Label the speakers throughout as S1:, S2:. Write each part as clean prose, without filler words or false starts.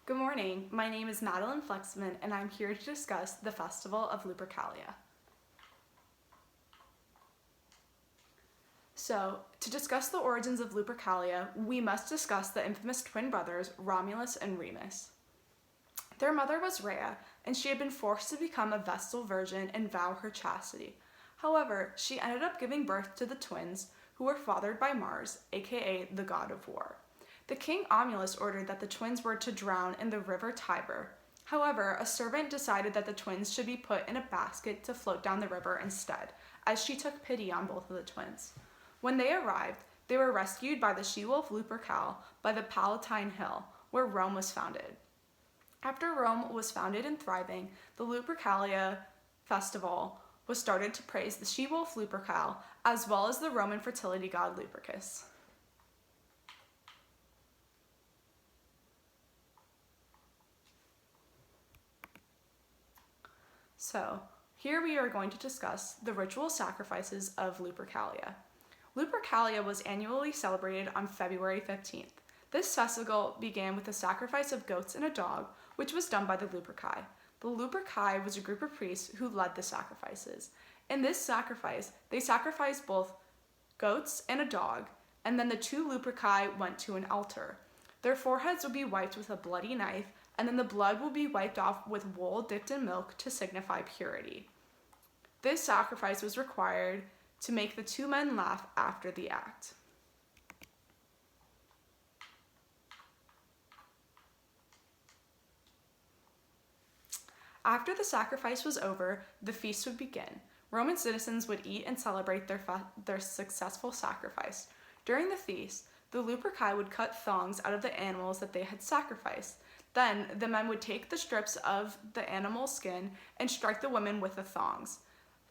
S1: Good morning, my name is Madeleine Flexman and I'm here to discuss the Festival of Lupercalia. So, to discuss the origins of Lupercalia, we must discuss the infamous twin brothers Romulus and Remus. Their mother was Rhea, and she had been forced to become a Vestal virgin and vow her chastity. However, she ended up giving birth to the twins, who were fathered by Mars, aka the god of war. The king Romulus ordered that the twins were to drown in the river Tiber. However, a servant decided that the twins should be put in a basket to float down the river instead, as she took pity on both of the twins. When they arrived, they were rescued by the she-wolf Lupercal by the Palatine Hill, where Rome was founded. After Rome was founded and thriving, the Lupercalia festival was started to praise the she-wolf Lupercal as well as the Roman fertility god Lupercus. So, here we are going to discuss the ritual sacrifices of Lupercalia. Lupercalia was annually celebrated on February 15th. This festival began with the sacrifice of goats and a dog, which was done by the Luperci. The Luperci was a group of priests who led the sacrifices. In this sacrifice, they sacrificed both goats and a dog, and then the two Luperci went to an altar. Their foreheads would be wiped with a bloody knife, and then the blood will be wiped off with wool dipped in milk to signify purity. This sacrifice was required to make the two men laugh after the act. After the sacrifice was over, the feast would begin. Roman citizens would eat and celebrate their successful sacrifice. During the feast, the Luperci would cut thongs out of the animals that they had sacrificed. Then the men would take the strips of the animal's skin and strike the women with the thongs.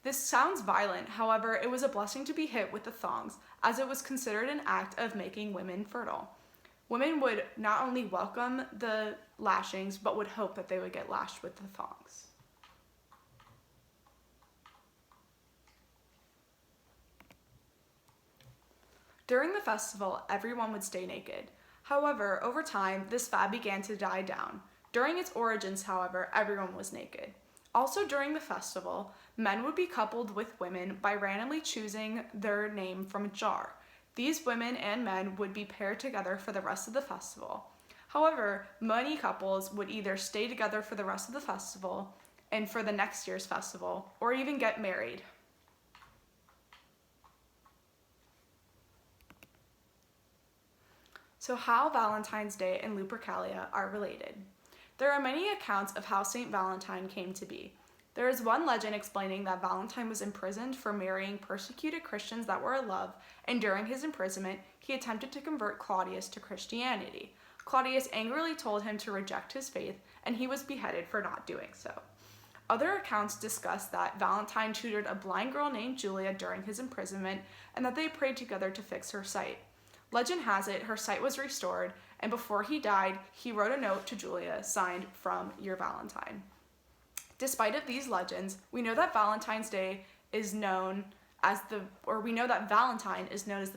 S1: This sounds violent, however, it was a blessing to be hit with the thongs, as it was considered an act of making women fertile. Women would not only welcome the lashings, but would hope that they would get lashed with the thongs. During the festival, everyone would stay naked. However, over time, this fad began to die down. During its origins, however, everyone was naked. Also during the festival, men would be coupled with women by randomly choosing their name from a jar. These women and men would be paired together for the rest of the festival. However, many couples would either stay together for the rest of the festival and for the next year's festival, or even get married. So how Valentine's Day and Lupercalia are related. There are many accounts of how Saint Valentine came to be. There is one legend explaining that Valentine was imprisoned for marrying persecuted Christians that were in love, and during his imprisonment, he attempted to convert Claudius to Christianity. Claudius angrily told him to reject his faith, and he was beheaded for not doing so. Other accounts discuss that Valentine tutored a blind girl named Julia during his imprisonment, and that they prayed together to fix her sight. Legend has it her sight was restored, and before he died, he wrote a note to Julia signed "From Your Valentine." Despite of these legends, we know that Valentine is known as the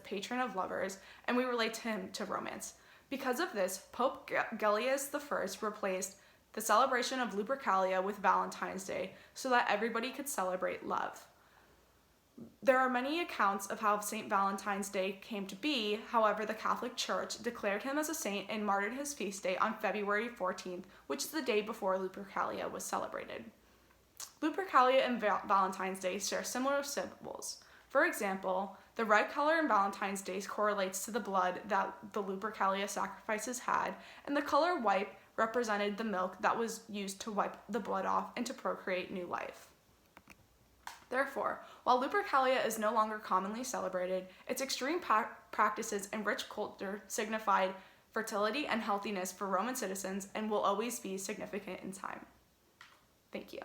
S1: patron of lovers, and we relate him to romance. Because of this, Pope Gellius I replaced the celebration of Lupercalia with Valentine's Day so that everybody could celebrate love. There are many accounts of how St. Valentine's Day came to be. However, the Catholic Church declared him as a saint and martyred his feast day on February 14th, which is the day before Lupercalia was celebrated. Lupercalia and Valentine's Day share similar symbols. For example, the red color in Valentine's Day correlates to the blood that the Lupercalia sacrifices had, and the color white represented the milk that was used to wipe the blood off and to procreate new life. Therefore, while Lupercalia is no longer commonly celebrated, its extreme practices and rich culture signified fertility and healthiness for Roman citizens and will always be significant in time. Thank you.